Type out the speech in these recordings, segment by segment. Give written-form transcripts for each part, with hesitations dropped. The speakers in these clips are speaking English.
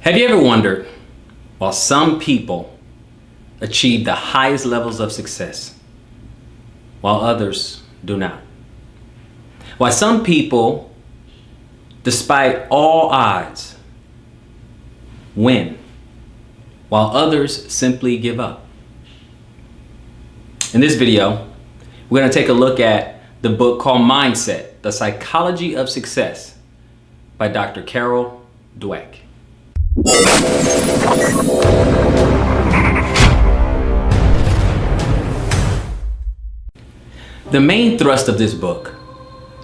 Have you ever wondered, while some people achieve the highest levels of success, while others do not? Why some people, despite all odds, win, while others simply give up? In this video, we're going to take a look at the book called Mindset, The Psychology of Success by Dr. Carol Dweck. The main thrust of this book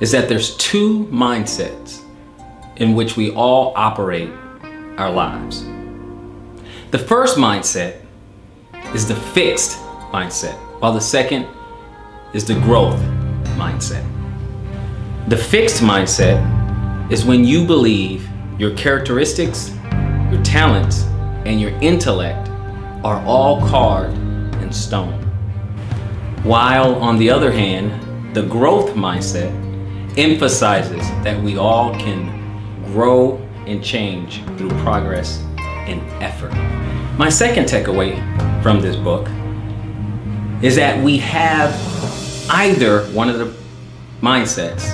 is that there's two mindsets in which we all operate our lives. The first mindset is the fixed mindset, while the second is the growth mindset. The fixed mindset is when you believe your characteristics, your talents, and your intellect are all carved in stone. While on the other hand, the growth mindset emphasizes that we all can grow and change through progress and effort. My second takeaway from this book is that we have either one of the mindsets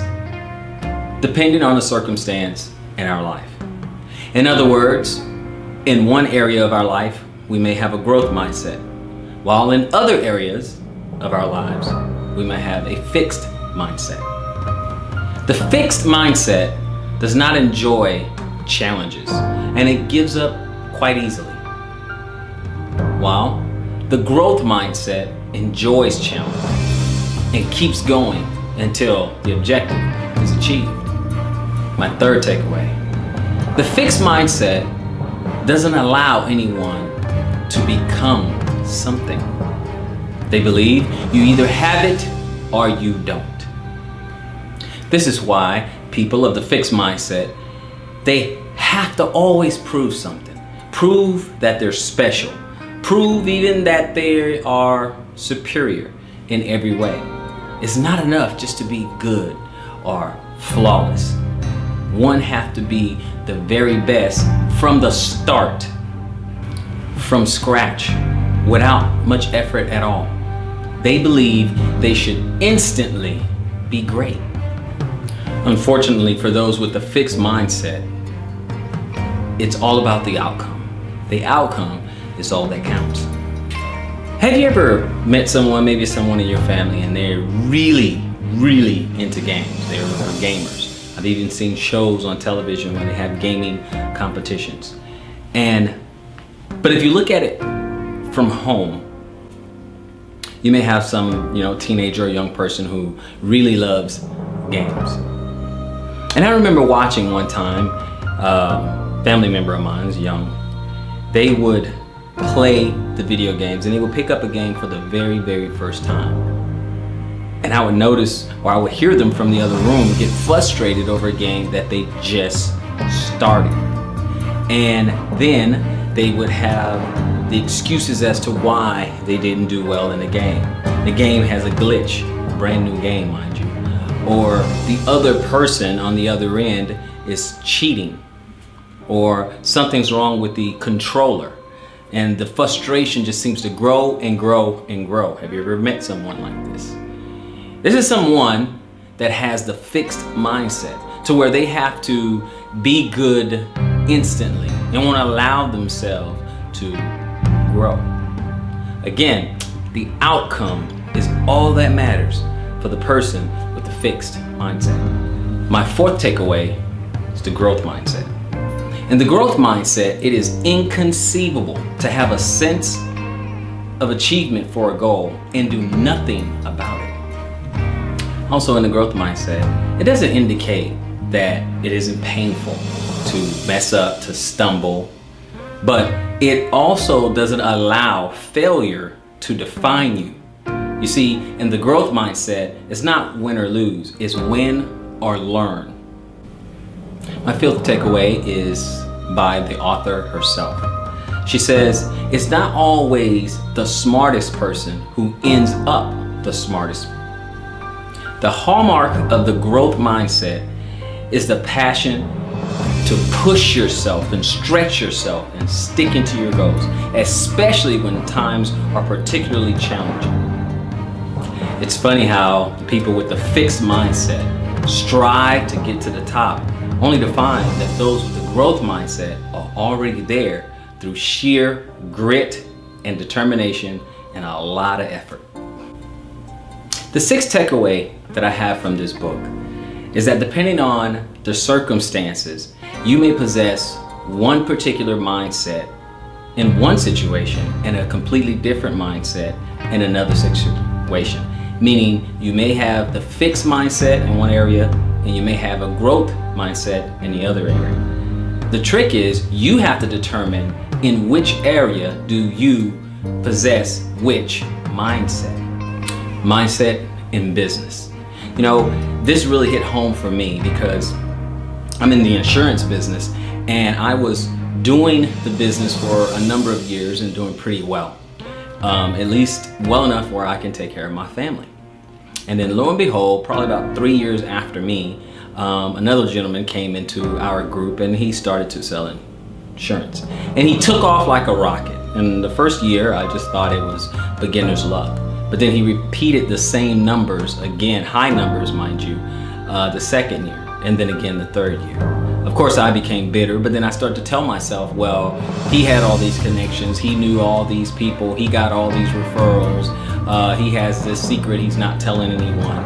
depending on the circumstance in our life. In other words, in one area of our life, we may have a growth mindset, while in other areas of our lives, we may have a fixed mindset. The fixed mindset does not enjoy challenges, and it gives up quite easily, while the growth mindset enjoys challenge and keeps going until the objective is achieved. My third takeaway: the fixed mindset doesn't allow anyone to become something. They believe you either have it or you don't. This is why people of the fixed mindset, they have to always prove something. Prove that they're special. Prove even that they are superior in every way. It's not enough just to be good or flawless. One has to be the very best from the start, from scratch, without much effort at all. They believe they should instantly be great. Unfortunately, for those with the fixed mindset, it's all about the outcome. The outcome is all that counts. Have you ever met someone, maybe someone in your family, and they're really into games? They're gamers. I've even seen shows on television where they have gaming competitions. But if you look at it from home, you may have some, teenager or young person who really loves games. And I remember watching one time, family member of mine is young. They would play the video games and they would pick up a game for the very first time. And I would notice, or I would hear them from the other room get frustrated over a game that they just started. And then they would have the excuses as to why they didn't do well in the game. The game has a glitch, brand new game, mind you. Or the other person on the other end is cheating. Or something's wrong with the controller. And the frustration just seems to grow and grow and grow. Have you ever met someone like this? This is someone that has the fixed mindset to where they have to be good instantly and won't allow themselves to grow. Again, the outcome is all that matters for the person with the fixed mindset. My fourth takeaway is the growth mindset. In the growth mindset, it is inconceivable to have a sense of achievement for a goal and do nothing about it. Also, in the growth mindset, it doesn't indicate that it isn't painful to mess up, to stumble, but it also doesn't allow failure to define you. You see, in the growth mindset, it's not win or lose, it's win or learn. My fifth takeaway is by the author herself. She says, it's not always the smartest person who ends up the smartest. The hallmark of the growth mindset is the passion to to push yourself and stretch yourself and stick into your goals, especially when times are particularly challenging. It's funny how people with a fixed mindset strive to get to the top, only to find that those with a growth mindset are already there through sheer grit and determination and a lot of effort. The sixth takeaway that I have from this book is that depending on the circumstances, you may possess one particular mindset in one situation and a completely different mindset in another situation. Meaning you may have the fixed mindset in one area and you may have a growth mindset in the other area. The trick is you have to determine in which area do you possess which mindset. Mindset in business. You know, this really hit home for me because I'm in the insurance business and I was doing the business for a number of years and doing pretty well. At least well enough where I can take care of my family. And then lo and behold, probably about 3 years after me, another gentleman came into our group and he started to sell insurance. And he took off like a rocket. And the first year, I just thought it was beginner's luck. But then he repeated the same numbers again, high numbers, mind you, the second year, and then again the third year. Of course, I became bitter, but then I started to tell myself, well, he had all these connections, he knew all these people, he got all these referrals, he has this secret he's not telling anyone.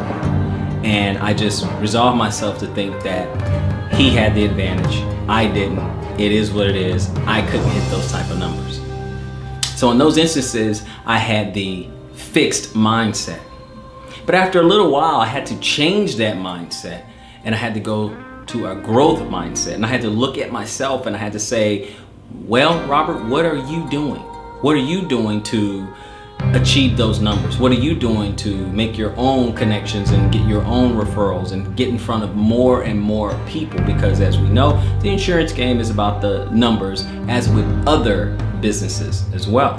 And I just resolved myself to think that he had the advantage, I didn't. It is what it is. I couldn't hit those type of numbers. So in those instances, I had the fixed mindset. But after a little while, I had to change that mindset and I had to go to a growth mindset. And I had to look at myself and I had to say, well, Robert, what are you doing? What are you doing to achieve those numbers? What are you doing to make your own connections and get your own referrals and get in front of more and more people? Because as we know, the insurance game is about the numbers, as with other businesses as well.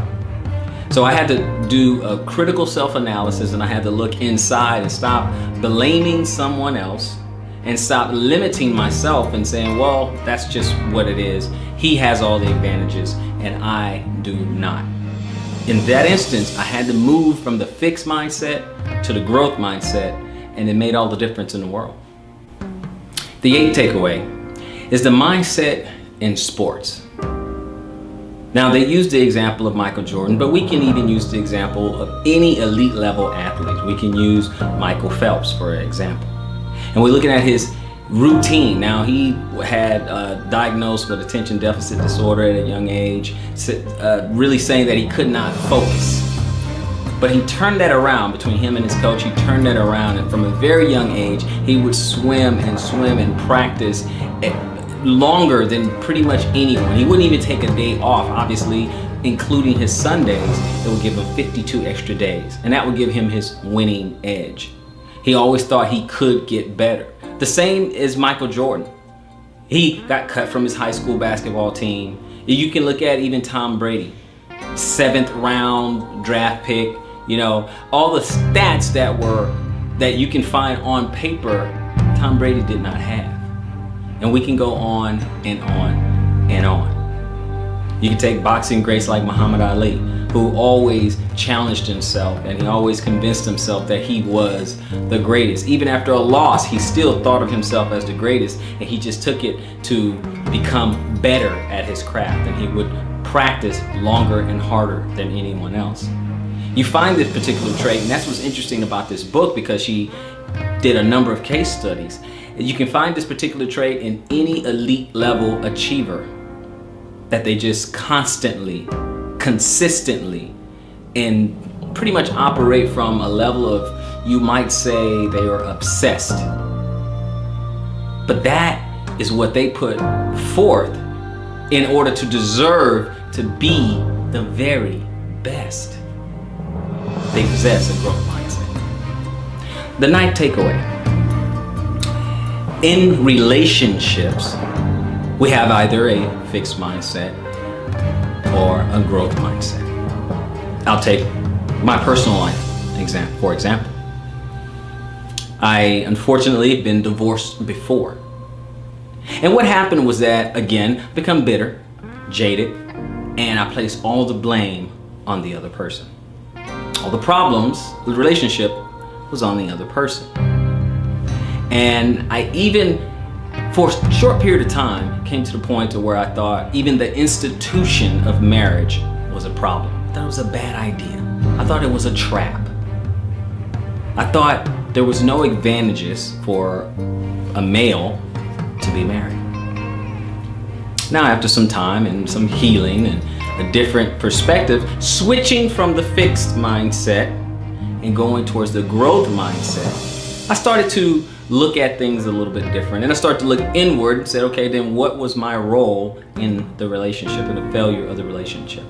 So I had to do a critical self-analysis and I had to look inside and stop blaming someone else and stop limiting myself and saying, well, that's just what it is. He has all the advantages and I do not. In that instance, I had to move from the fixed mindset to the growth mindset, and it made all the difference in the world. The eighth takeaway is the mindset in sports. Now, they use the example of Michael Jordan, but we can even use the example of any elite level athlete. We can use Michael Phelps, for example. And we're looking at his routine. Now, he had diagnosed with attention deficit disorder at a young age, really saying that he could not focus. But he turned that around between him and his coach. He turned that around, and from a very young age, he would swim and practice longer than pretty much anyone. He wouldn't even take a day off, obviously, including his Sundays. It would give him 52 extra days, and that would give him his winning edge. He always thought he could get better. The same as Michael Jordan. He got cut from his high school basketball team. You can look at even Tom Brady, 7th round draft pick. You know, all the stats that you can find on paper, Tom Brady did not have. And we can go on and on and on. You can take boxing greats like Muhammad Ali, who always challenged himself and he always convinced himself that he was the greatest. Even after a loss, he still thought of himself as the greatest, and he just took it to become better at his craft, and he would practice longer and harder than anyone else. You find this particular trait, and that's what's interesting about this book, because she did a number of case studies. You can find this particular trait in any elite level achiever, that they just constantly, consistently, and pretty much operate from a level of, you might say, they are obsessed. But that is what they put forth in order to deserve to be the very best. They possess a growth mindset. The ninth takeaway. In relationships, we have either a fixed mindset or a growth mindset. I'll take my personal life for example. I unfortunately have been divorced before. And what happened was that, again, become bitter, jaded, and I placed all the blame on the other person. All the problems with the relationship was on the other person. And I even, for a short period of time, came to the point to where I thought even the institution of marriage was a problem. I thought it was a bad idea. I thought it was a trap. I thought there was no advantages for a male to be married. Now, after some time and some healing and a different perspective, switching from the fixed mindset and going towards the growth mindset, I started to look at things a little bit different. And I started to look inward and said, okay, then what was my role in the relationship and the failure of the relationship?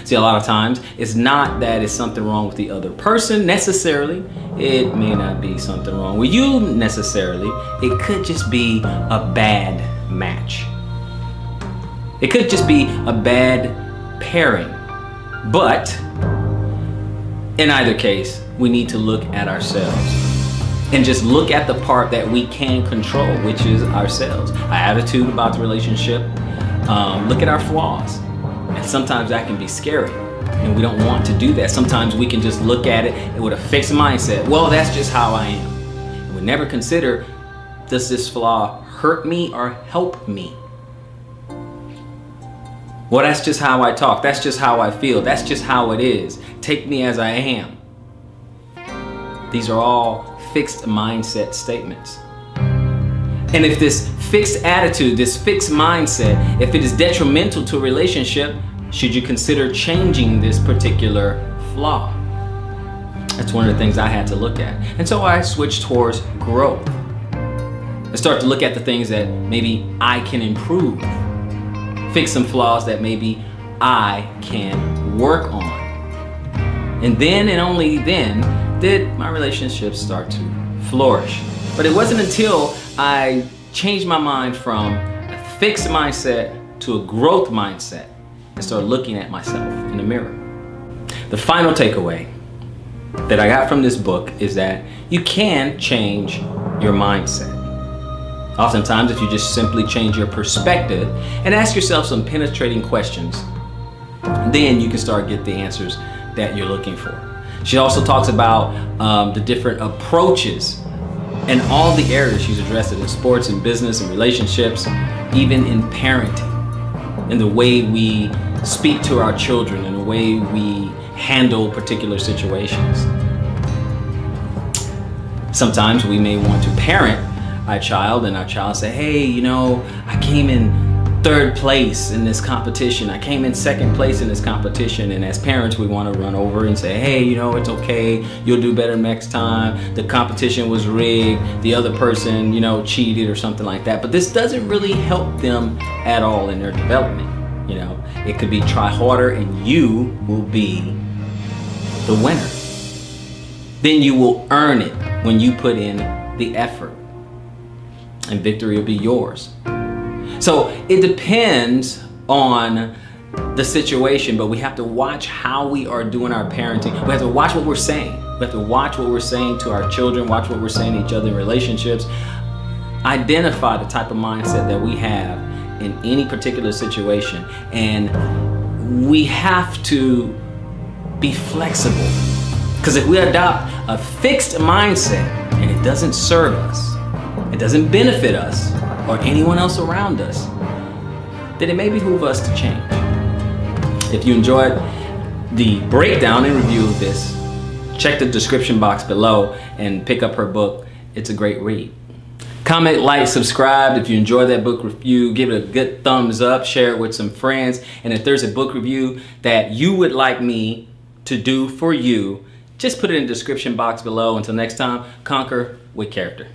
See, a lot of times it's not that it's something wrong with the other person necessarily. It may not be something wrong with you necessarily. It could just be a bad match. It could just be a bad pairing. But in either case, we need to look at ourselves and just look at the part that we can control, which is ourselves. Our attitude about the relationship. Look at our flaws. And sometimes that can be scary. And we don't want to do that. Sometimes we can just look at it with a fixed mindset. Well, that's just how I am. And we never consider, does this flaw hurt me or help me? Well, that's just how I talk. That's just how I feel. That's just how it is. Take me as I am. These are all fixed mindset statements. And if this fixed attitude, this fixed mindset, if it is detrimental to a relationship, should you consider changing this particular flaw? That's one of the things I had to look at. And so I switched towards growth. I start to look at the things that maybe I can improve. Fix some flaws that maybe I can work on. And then and only then did my relationships start to flourish. But it wasn't until I changed my mind from a fixed mindset to a growth mindset and started looking at myself in the mirror. The final takeaway that I got from this book is that you can change your mindset. Oftentimes, if you just simply change your perspective and ask yourself some penetrating questions, then you can start get the answers that you're looking for. She also talks about the different approaches and all the areas she's addressed it in sports and business and relationships, even in parenting, in the way we speak to our children and the way we handle particular situations. Sometimes we may want to parent our child and our child say, hey, you know, I came in third place in this competition. I came in second place in this competition. And as parents, we want to run over and say, hey, you know, it's okay. You'll do better next time. The competition was rigged. The other person, you know, cheated or something like that. But this doesn't really help them at all in their development. You know, it could be try harder and you will be the winner. Then you will earn it when you put in the effort. And victory will be yours. So it depends on the situation, but we have to watch how we are doing our parenting. We have to watch what we're saying. We have to watch what we're saying to our children, watch what we're saying to each other in relationships. Identify the type of mindset that we have in any particular situation. And we have to be flexible. Because if we adopt a fixed mindset and it doesn't serve us, it doesn't benefit us or anyone else around us, then it may behoove us to change. If you enjoyed the breakdown and review of this, check the description box below and pick up her book. It's a great read. Comment, like, subscribe. If you enjoyed that book review, give it a good thumbs up, share it with some friends. And if there's a book review that you would like me to do for you, just put it in the description box below. Until next time, conquer with character.